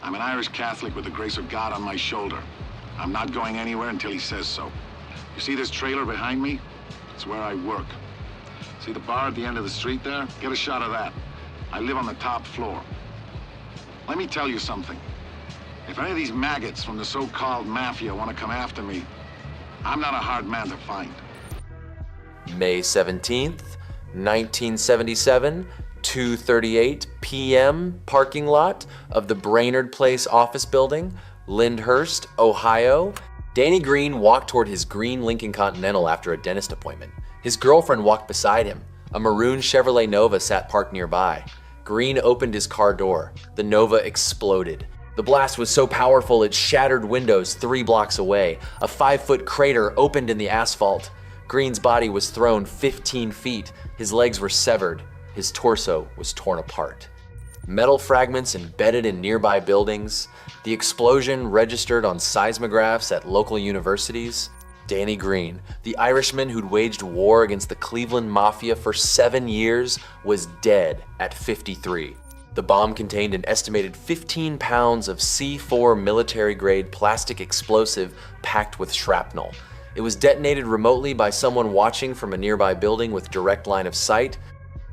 I'm an Irish Catholic with the grace of God on my shoulder. I'm not going anywhere until he says so. You see this trailer behind me? It's where I work. See the bar at the end of the street there? Get a shot of that. I live on the top floor. Let me tell you something. If any of these maggots from the so-called Mafia want to come after me, I'm not a hard man to find. May 17th, 1977, 2:38 p.m. parking lot of the Brainerd Place office building, Lyndhurst, Ohio. Danny Green walked toward his green Lincoln Continental after a dentist appointment. His girlfriend walked beside him. A maroon Chevrolet Nova sat parked nearby. Green opened his car door. The Nova exploded. The blast was so powerful it shattered windows 3 blocks away. A 5-foot crater opened in the asphalt. Green's body was thrown 15 feet. His legs were severed. His torso was torn apart. Metal fragments embedded in nearby buildings. The explosion registered on seismographs at local universities. Danny Green, the Irishman who'd waged war against the Cleveland Mafia for 7 years, was dead at 53. The bomb contained an estimated 15 pounds of C4 military-grade plastic explosive packed with shrapnel. It was detonated remotely by someone watching from a nearby building with direct line of sight.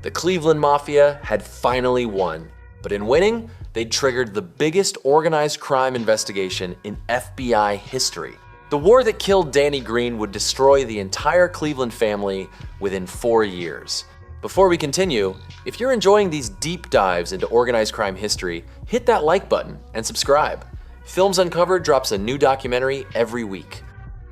The Cleveland Mafia had finally won, but in winning, they'd triggered the biggest organized crime investigation in FBI history. The war that killed Danny Green would destroy the entire Cleveland family within 4 years. Before we continue, if you're enjoying these deep dives into organized crime history, hit that like button and subscribe. Films Uncovered drops a new documentary every week.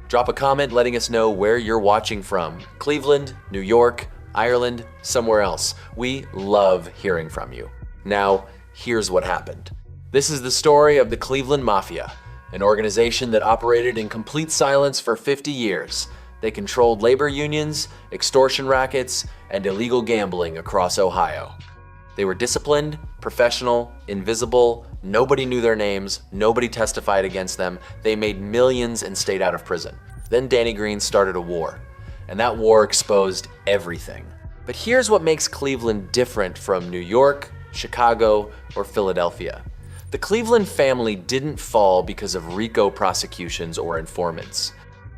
Drop a comment letting us know where you're watching from. Cleveland, New York, Ireland, somewhere else. We love hearing from you. Now, here's what happened. This is the story of the Cleveland Mafia, an organization that operated in complete silence for 50 years. They controlled labor unions, extortion rackets, and illegal gambling across Ohio. They were disciplined, professional, invisible, nobody knew their names, nobody testified against them, they made millions and stayed out of prison. Then Danny Green started a war, and that war exposed everything. But here's what makes Cleveland different from New York, Chicago, or Philadelphia. The Cleveland family didn't fall because of RICO prosecutions or informants.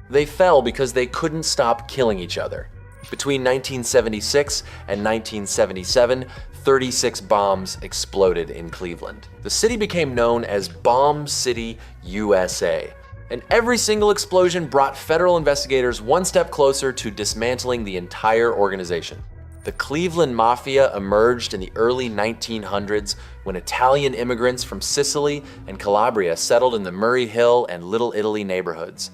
They fell because they couldn't stop killing each other. Between 1976 and 1977, 36 bombs exploded in Cleveland. The city became known as Bomb City, USA. And every single explosion brought federal investigators one step closer to dismantling the entire organization. The Cleveland Mafia emerged in the early 1900s when Italian immigrants from Sicily and Calabria settled in the Murray Hill and Little Italy neighborhoods.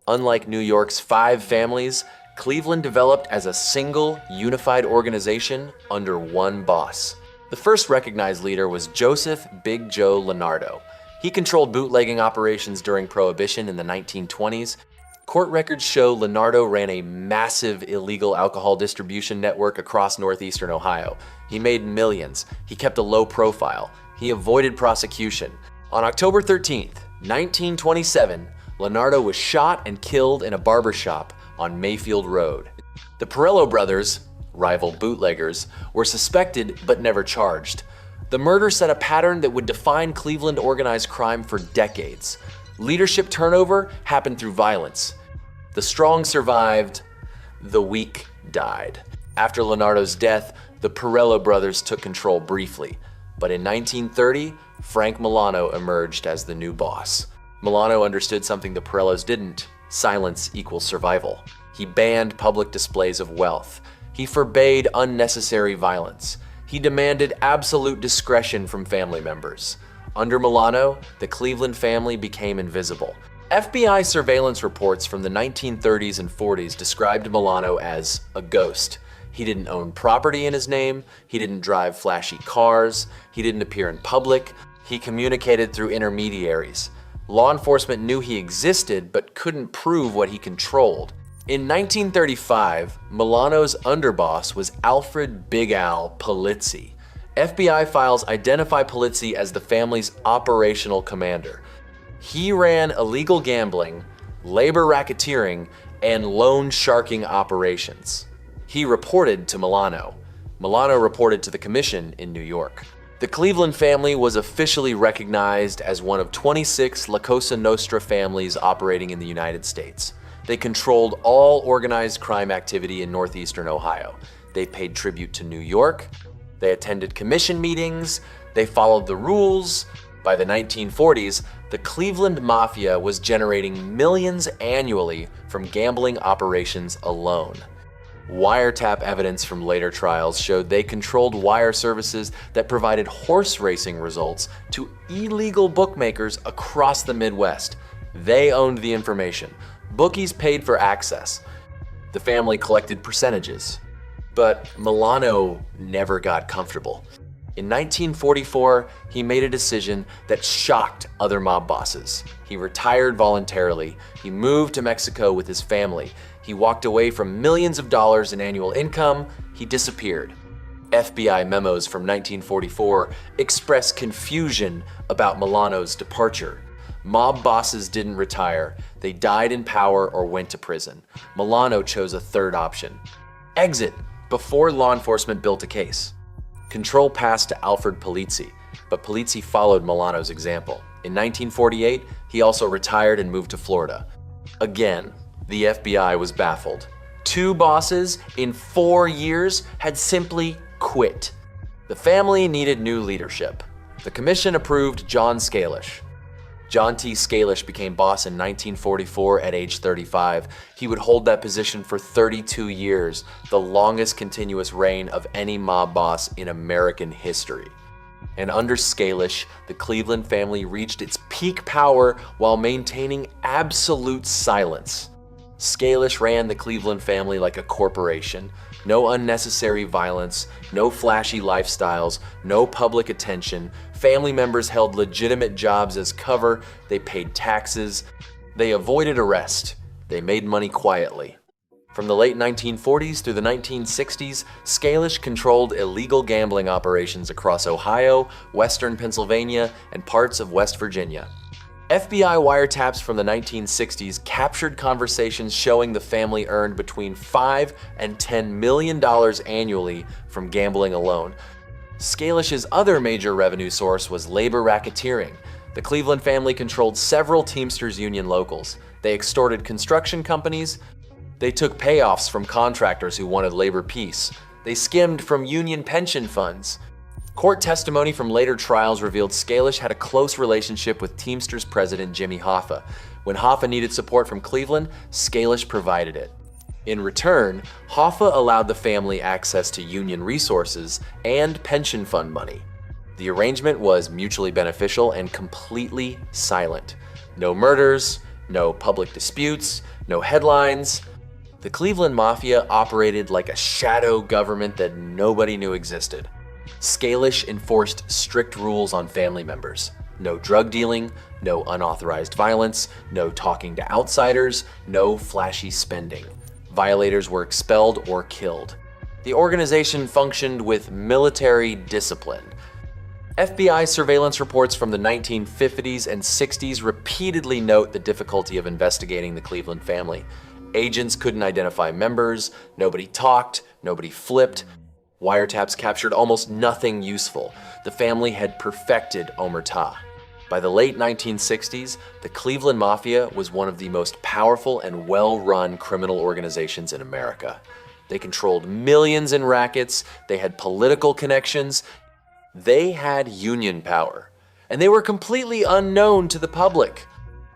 Unlike New York's 5 families, Cleveland developed as a single, unified organization under one boss. The first recognized leader was Joseph Big Joe Leonardo. He controlled bootlegging operations during Prohibition in the 1920s. Court records show Leonardo ran a massive illegal alcohol distribution network across northeastern Ohio. He made millions. He kept a low profile. He avoided prosecution. On October 13th, 1927, Leonardo was shot and killed in a barber shop on Mayfield Road. The Perello brothers, rival bootleggers, were suspected but never charged. The murder set a pattern that would define Cleveland organized crime for decades. Leadership turnover happened through violence. The strong survived, the weak died. After Leonardo's death, the Perello brothers took control briefly. But in 1930, Frank Milano emerged as the new boss. Milano understood something the Perellos didn't: silence equals survival. He banned public displays of wealth. He forbade unnecessary violence. He demanded absolute discretion from family members. Under Milano, the Cleveland family became invisible. FBI surveillance reports from the 1930s and 40s described Milano as a ghost. He didn't own property in his name, he didn't drive flashy cars, he didn't appear in public, he communicated through intermediaries. Law enforcement knew he existed but couldn't prove what he controlled. In 1935, Milano's underboss was Alfred Big Al Polizzi. FBI files identify Polizzi as the family's operational commander. He ran illegal gambling, labor racketeering, and loan sharking operations. He reported to Milano. Milano reported to the commission in New York. The Cleveland family was officially recognized as one of 26 La Cosa Nostra families operating in the United States. They controlled all organized crime activity in northeastern Ohio. They paid tribute to New York. They attended commission meetings. They followed the rules. By the 1940s, the Cleveland Mafia was generating millions annually from gambling operations alone. Wiretap evidence from later trials showed they controlled wire services that provided horse racing results to illegal bookmakers across the Midwest. They owned the information. Bookies paid for access. The family collected percentages. But Milano never got comfortable. In 1944, he made a decision that shocked other mob bosses. He retired voluntarily. He moved to Mexico with his family. He walked away from millions of dollars in annual income. He disappeared. FBI memos from 1944 express confusion about Milano's departure. Mob bosses didn't retire. They died in power or went to prison. Milano chose a third option: exit before law enforcement built a case. Control passed to Alfred Polizzi, but Polizzi followed Milano's example. In 1948, he also retired and moved to Florida. Again, the FBI was baffled. 2 bosses in 4 years had simply quit. The family needed new leadership. The commission approved John Scalish. John T. Scalish became boss in 1944 at age 35. He would hold that position for 32 years, the longest continuous reign of any mob boss in American history. And under Scalish, the Cleveland family reached its peak power while maintaining absolute silence. Scalish ran the Cleveland family like a corporation. No unnecessary violence, no flashy lifestyles, no public attention. Family members held legitimate jobs as cover. They paid taxes. They avoided arrest. They made money quietly. From the late 1940s through the 1960s, Scalish controlled illegal gambling operations across Ohio, western Pennsylvania, and parts of West Virginia. FBI wiretaps from the 1960s captured conversations showing the family earned between $5 and $10 million annually from gambling alone. Scalish's other major revenue source was labor racketeering. The Cleveland family controlled several Teamsters union locals. They extorted construction companies. They took payoffs from contractors who wanted labor peace. They skimmed from union pension funds. Court testimony from later trials revealed Scalish had a close relationship with Teamsters president Jimmy Hoffa. When Hoffa needed support from Cleveland, Scalish provided it. In return, Hoffa allowed the family access to union resources and pension fund money. The arrangement was mutually beneficial and completely silent. No murders, no public disputes, no headlines. The Cleveland Mafia operated like a shadow government that nobody knew existed. Scalish enforced strict rules on family members. No drug dealing, no unauthorized violence, no talking to outsiders, no flashy spending. Violators were expelled or killed. The organization functioned with military discipline. FBI surveillance reports from the 1950s and 60s repeatedly note the difficulty of investigating the Cleveland family. Agents couldn't identify members, nobody talked, nobody flipped. Wiretaps captured almost nothing useful. The family had perfected omerta. By the late 1960s, the Cleveland Mafia was one of the most powerful and well-run criminal organizations in America. They controlled millions in rackets, they had political connections, they had union power, and they were completely unknown to the public.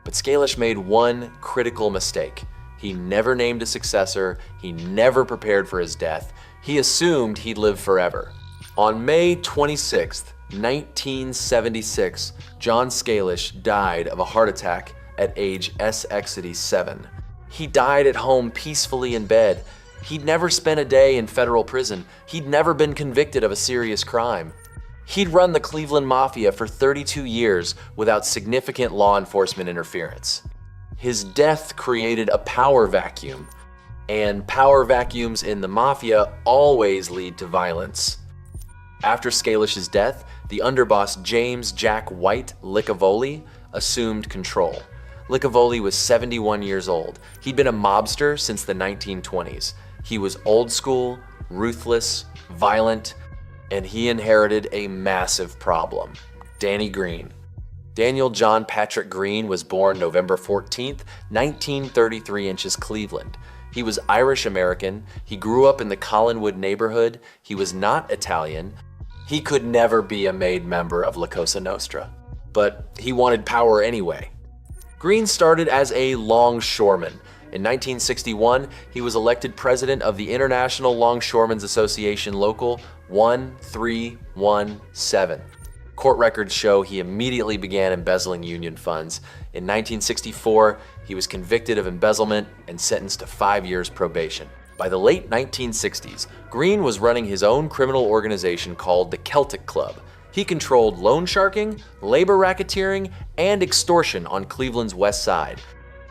But Scalish made one critical mistake. He never named a successor, he never prepared for his death. He assumed he'd live forever. On May 26, 1976, John Scalish died of a heart attack at age S-7. He died at home peacefully in bed. He'd never spent a day in federal prison. He'd never been convicted of a serious crime. He'd run the Cleveland Mafia for 32 years without significant law enforcement interference. His death created a power vacuum. And power vacuums in the Mafia always lead to violence. After Scalish's death, the underboss James Jack White Licavoli assumed control. Licavoli was 71 years old. He'd been a mobster since the 1920s. He was old school, ruthless, violent. and he inherited a massive problem. Danny Green. Daniel John Patrick Green was born November 14th, 1933 in Cleveland. He was Irish-American. He grew up in the Collinwood neighborhood. He was not Italian. He could never be a made member of La Cosa Nostra, but he wanted power anyway. Green started as a longshoreman. In 1961, he was elected president of the International Longshoremen's Association Local 1317. Court records show he immediately began embezzling union funds. In 1964, he was convicted of embezzlement and sentenced to 5 years probation. By the late 1960s, Green was running his own criminal organization called the Celtic Club. He controlled loan sharking, labor racketeering, and extortion on Cleveland's west side.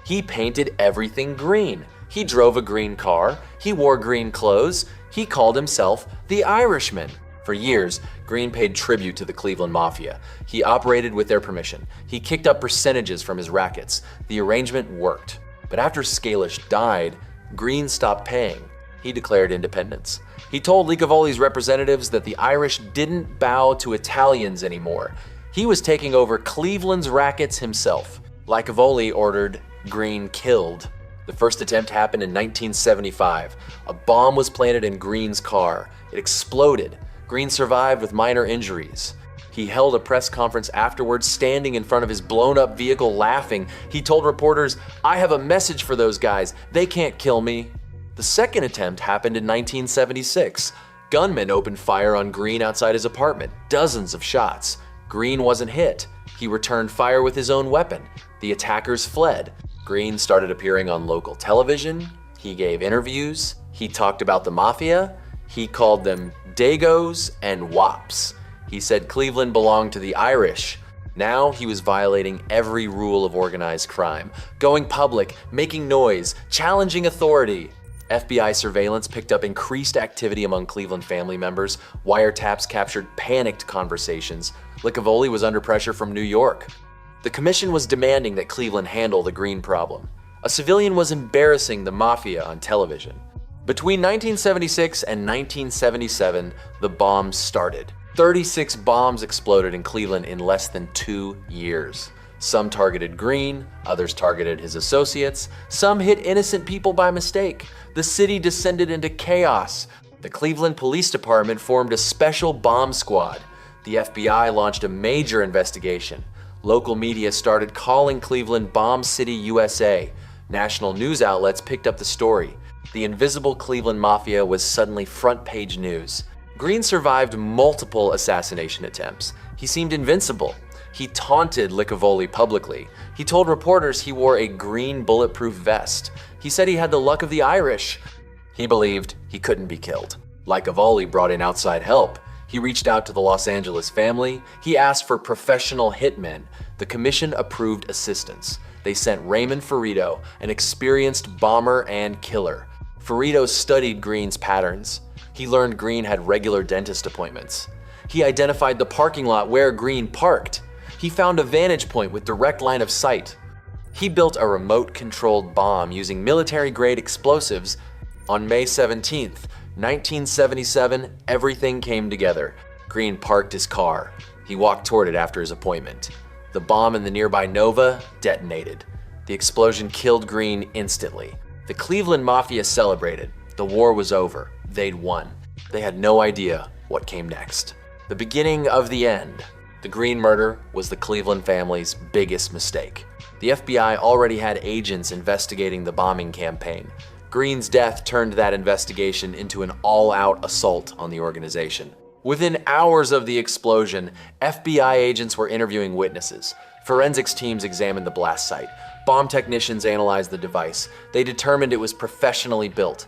He painted everything green. He drove a green car. He wore green clothes. He called himself the Irishman. For years, Green paid tribute to the Cleveland Mafia. He operated with their permission. He kicked up percentages from his rackets. The arrangement worked. But after Scalish died, Green stopped paying. He declared independence. He told Licavoli's representatives that the Irish didn't bow to Italians anymore. He was taking over Cleveland's rackets himself. Licavoli ordered Green killed. The first attempt happened in 1975. A bomb was planted in Green's car. It exploded. Green survived with minor injuries. He held a press conference afterwards, standing in front of his blown-up vehicle laughing. He told reporters, "I have a message for those guys. They can't kill me." The second attempt happened in 1976. Gunmen opened fire on Green outside his apartment, dozens of shots. Green wasn't hit. He returned fire with his own weapon. The attackers fled. Green started appearing on local television. He gave interviews. He talked about the Mafia. He called them Dagos and Wops. He said Cleveland belonged to the Irish. Now he was violating every rule of organized crime, going public, making noise, challenging authority. FBI surveillance picked up increased activity among Cleveland family members. Wiretaps captured panicked conversations. Licavoli was under pressure from New York. The commission was demanding that Cleveland handle the Green problem. A civilian was embarrassing the Mafia on television. Between 1976 and 1977, the bombs started. 36 bombs exploded in Cleveland in less than 2 years. Some targeted Green, others targeted his associates, some hit innocent people by mistake. The city descended into chaos. The Cleveland Police Department formed a special bomb squad. The FBI launched a major investigation. Local media started calling Cleveland Bomb City, USA. National news outlets picked up the story. The invisible Cleveland Mafia was suddenly front-page news. Green survived multiple assassination attempts. He seemed invincible. He taunted Licavoli publicly. He told reporters he wore a green bulletproof vest. He said he had the luck of the Irish. He believed he couldn't be killed. Licavoli brought in outside help. He reached out to the Los Angeles family. He asked for professional hitmen. The commission approved assistance. They sent Raymond Ferrito, an experienced bomber and killer. Ferrito studied Green's patterns. He learned Green had regular dentist appointments. He identified the parking lot where Green parked. He found a vantage point with direct line of sight. He built a remote-controlled bomb using military-grade explosives. On May 17th, 1977, everything came together. Green parked his car. He walked toward it after his appointment. The bomb in the nearby Nova detonated. The explosion killed Green instantly. The Cleveland Mafia celebrated. The war was over. They'd won. They had no idea what came next. The beginning of the end. The Green murder was the Cleveland family's biggest mistake. The FBI already had agents investigating the bombing campaign. Green's death turned that investigation into an all-out assault on the organization. Within hours of the explosion, FBI agents were interviewing witnesses. Forensics teams examined the blast site. Bomb technicians analyzed the device. They determined it was professionally built.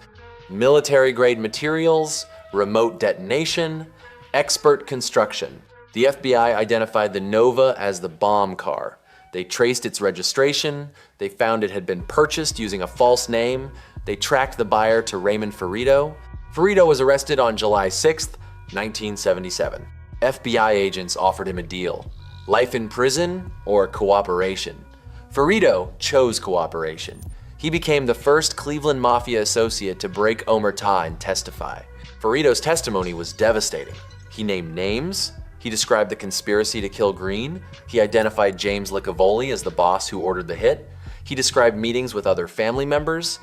Military-grade materials, remote detonation, expert construction. The FBI identified the Nova as the bomb car. They traced its registration. They found it had been purchased using a false name. They tracked the buyer to Raymond Ferrito. Ferrito was arrested on July 6th, 1977. FBI agents offered him a deal: life in prison or cooperation. Ferrito chose cooperation. He became the first Cleveland Mafia associate to break omerta and testify. Ferrito's testimony was devastating. He named names. He described the conspiracy to kill Green. He identified James Licavoli as the boss who ordered the hit. He described meetings with other family members.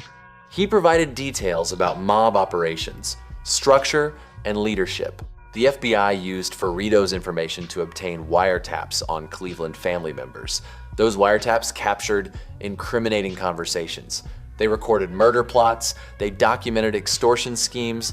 He provided details about mob operations, structure, and leadership. The FBI used Ferrito's information to obtain wiretaps on Cleveland family members. Those wiretaps captured incriminating conversations. They recorded murder plots, they documented extortion schemes,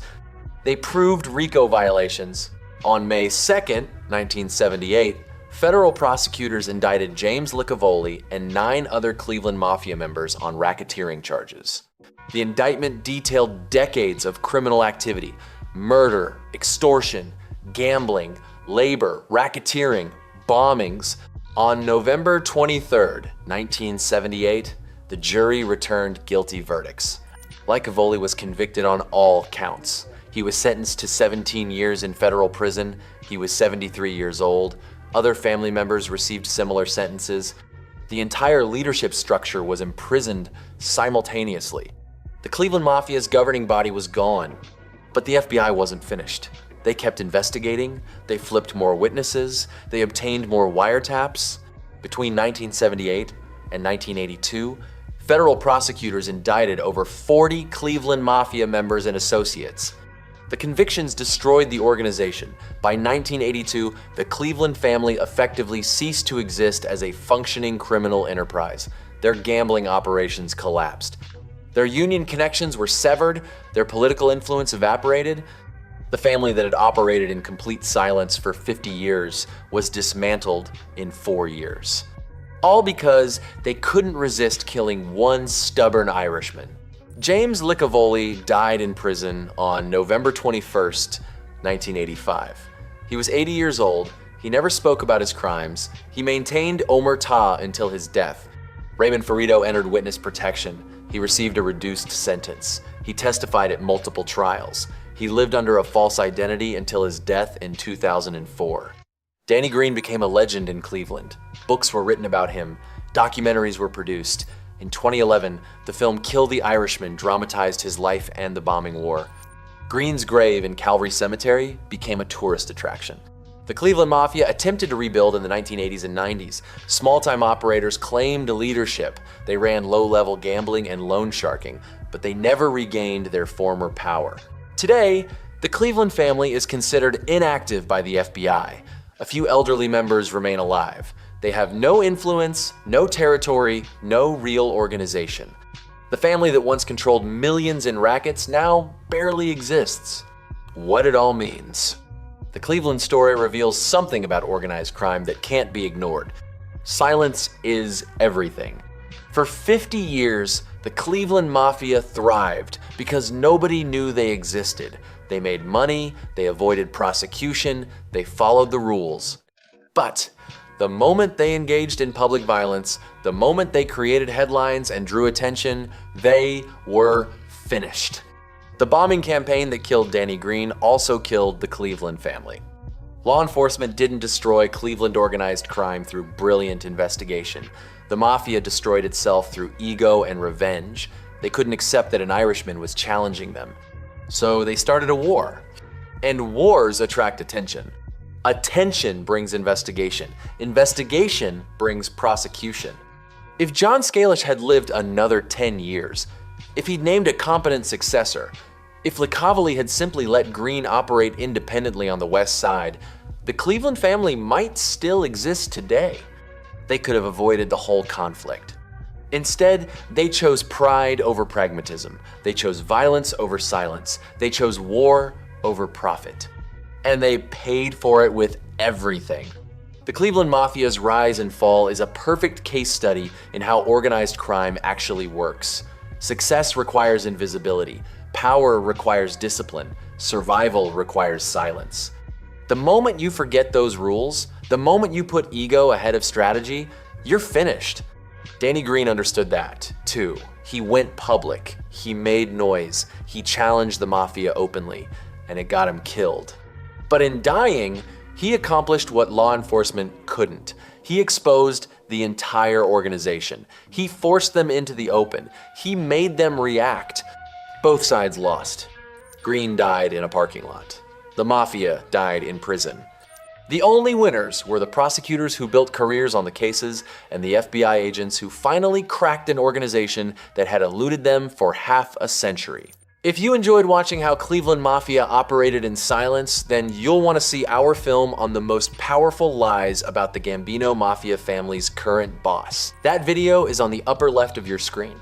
they proved RICO violations. On May 2nd, 1978, federal prosecutors indicted James Licavoli and 9 other Cleveland Mafia members on racketeering charges. The indictment detailed decades of criminal activity: murder, extortion, gambling, labor, racketeering, bombings. On November 23rd, 1978, the jury returned guilty verdicts. Licavoli was convicted on all counts. He was sentenced to 17 years in federal prison. He was 73 years old. Other family members received similar sentences. The entire leadership structure was imprisoned simultaneously. The Cleveland Mafia's governing body was gone, but the FBI wasn't finished. They kept investigating, they flipped more witnesses, they obtained more wiretaps. Between 1978 and 1982, federal prosecutors indicted over 40 Cleveland Mafia members and associates. The convictions destroyed the organization. By 1982, the Cleveland family effectively ceased to exist as a functioning criminal enterprise. Their gambling operations collapsed. Their union connections were severed, their political influence evaporated. The family that had operated in complete silence for 50 years was dismantled in 4 years. All because they couldn't resist killing one stubborn Irishman. James Licavoli died in prison on November 21st, 1985. He was 80 years old. He never spoke about his crimes. He maintained omerta until his death. Raymond Ferrito entered witness protection. He received a reduced sentence. He testified at multiple trials. He lived under a false identity until his death in 2004. Danny Green became a legend in Cleveland. Books were written about him. Documentaries were produced. In 2011, the film Kill the Irishman dramatized his life and the bombing war. Green's grave in Calvary Cemetery became a tourist attraction. The Cleveland Mafia attempted to rebuild in the 1980s and 90s. Small-time operators claimed leadership. They ran low-level gambling and loan sharking, but they never regained their former power. Today, the Cleveland family is considered inactive by the FBI. A few elderly members remain alive. They have no influence, no territory, no real organization. The family that once controlled millions in rackets now barely exists. What it all means. The Cleveland story reveals something about organized crime that can't be ignored. Silence is everything. For 50 years, the Cleveland Mafia thrived because nobody knew they existed. They made money, they avoided prosecution, they followed the rules. But the moment they engaged in public violence, the moment they created headlines and drew attention, they were finished. The bombing campaign that killed Danny Green also killed the Cleveland family. Law enforcement didn't destroy Cleveland organized crime through brilliant investigation. The Mafia destroyed itself through ego and revenge. They couldn't accept that an Irishman was challenging them. So they started a war. And wars attract attention. Attention brings investigation. Investigation brings prosecution. If John Scalish had lived another 10 years, if he'd named a competent successor, if Licavoli had simply let Green operate independently on the West Side, the Cleveland family might still exist today. They could have avoided the whole conflict. Instead, they chose pride over pragmatism. They chose violence over silence. They chose war over profit. And they paid for it with everything. The Cleveland Mafia's rise and fall is a perfect case study in how organized crime actually works. Success requires invisibility. Power requires discipline. Survival requires silence. The moment you forget those rules, the moment you put ego ahead of strategy, you're finished. Danny Green understood that, too. He went public. He made noise. He challenged the Mafia openly, and it got him killed. But in dying, he accomplished what law enforcement couldn't. He exposed the entire organization. He forced them into the open. He made them react. Both sides lost. Green died in a parking lot. The Mafia died in prison. The only winners were the prosecutors who built careers on the cases and the FBI agents who finally cracked an organization that had eluded them for half a century. If you enjoyed watching how Cleveland Mafia operated in silence, then you'll want to see our film on the most powerful lies about the Gambino Mafia family's current boss. That video is on the upper left of your screen.